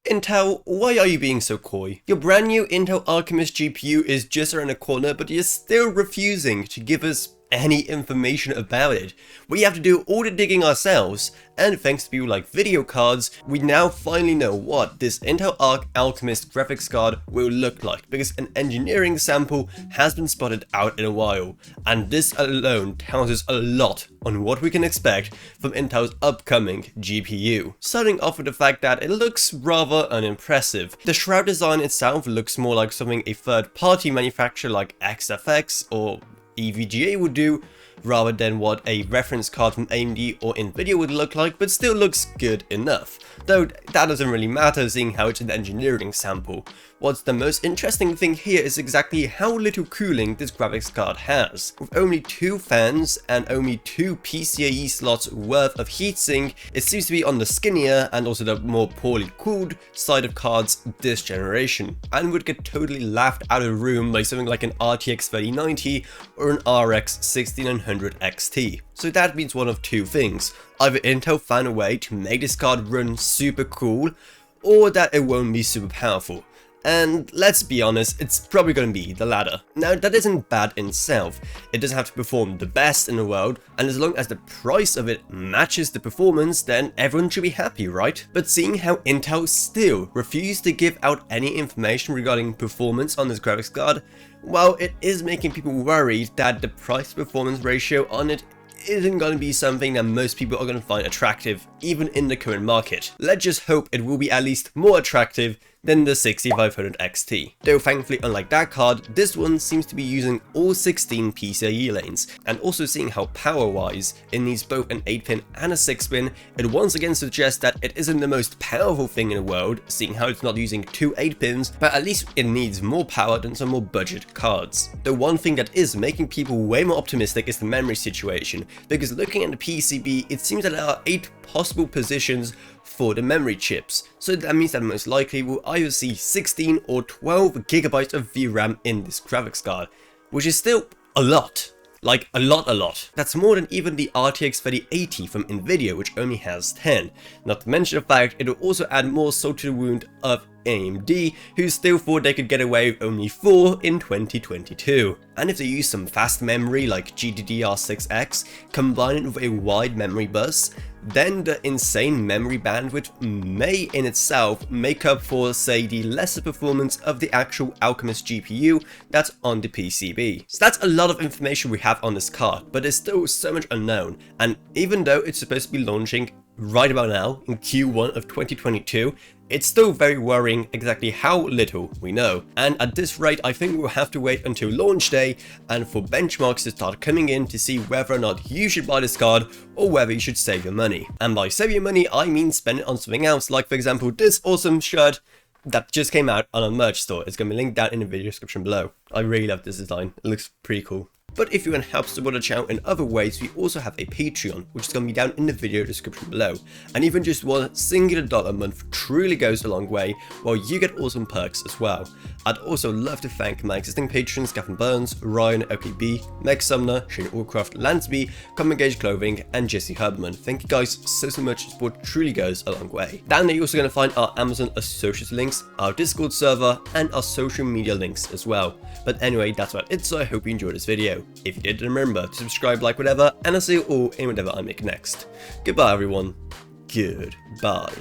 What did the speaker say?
Intel, why are you being so coy? Your brand new Intel Alchemist GPU is just around the corner, but you're still refusing to give us any information about it. We have to do all the digging ourselves, and thanks to people like video cards, we now finally know what this Intel Arc Alchemist graphics card will look like, because an engineering sample has been spotted out in a while, and this alone tells us a lot on what we can expect from Intel's upcoming GPU. Starting off with the fact that it looks rather unimpressive. The shroud design itself looks more like something a third-party manufacturer like XFX or EVGA would do, rather than what a reference card from AMD or Nvidia would look like, but still looks good enough. Though that doesn't really matter, seeing how it's an engineering sample. What's the most interesting thing here is exactly how little cooling this graphics card has. With only 2 fans and only 2 PCIe slots worth of heatsink, it seems to be on the skinnier and also the more poorly cooled side of cards this generation, and would get totally laughed out of the room by something like an RTX 3090 or an RX 6900 XT. So that means one of 2 things: either Intel found a way to make this card run super cool, or that it won't be super powerful. And let's be honest, it's probably going to be the latter. Now, that isn't bad in itself. It doesn't have to perform the best in the world, and as long as the price of it matches the performance, then everyone should be happy, right? But seeing how Intel still refused to give out any information regarding performance on this graphics card, well, it is making people worried that the price-performance ratio on it isn't going to be something that most people are going to find attractive, even in the current market. Let's just hope it will be at least more attractive than the 6500 XT. Though thankfully, unlike that card, this one seems to be using all 16 PCIe lanes, and also seeing how power-wise it needs both an 8-pin and a 6-pin, it once again suggests that it isn't the most powerful thing in the world, seeing how it's not using 2 8-pins, but at least it needs more power than some more budget cards. The one thing that is making people way more optimistic is the memory situation, because looking at the PCB, it seems that there are 8 possible positions for the memory chips, so that means that most likely we'll either see 16 or 12 gigabytes of VRAM in this graphics card, which is still a lot. Like a lot. That's more than even the RTX 3080 from Nvidia, which only has 10. Not to mention the fact it will also add more salt to the wound of AMD, who still thought they could get away with only 4 in 2022. And if they use some fast memory like GDDR6X, combine it with a wide memory bus, then the insane memory bandwidth may in itself make up for, say, the lesser performance of the actual Alchemist GPU that's on the PCB. So that's a lot of information we have on this card, but there's still so much unknown, and even though it's supposed to be launching right about now in Q1 of 2022, it's still very worrying exactly how little we know. And at this rate, I think we'll have to wait until launch day and for benchmarks to start coming in to see whether or not you should buy this card or whether you should save your money. And by save your money, I mean spend it on something else, like for example this awesome shirt that just came out on our merch store. It's going to be linked down in the video description below. I really love this design, it looks pretty cool. But if you want to help support the channel in other ways, we also have a Patreon, which is going to be down in the video description below. And even just one singular dollar a month truly goes a long way, while you get awesome perks as well. I'd also love to thank my existing patrons Gavin Burns, Ryan OPB, Meg Sumner, Shane Allcroft, Lansby, Common Gauge Clothing, and Jesse Herberman. Thank you guys so much, support truly goes a long way. Down there you're also going to find our Amazon Associates links, our Discord server, and our social media links as well. But anyway, that's about it, so I hope you enjoyed this video. If you did, remember to subscribe, like, whatever, and I'll see you all in whatever I make next. Goodbye everyone. Goodbye.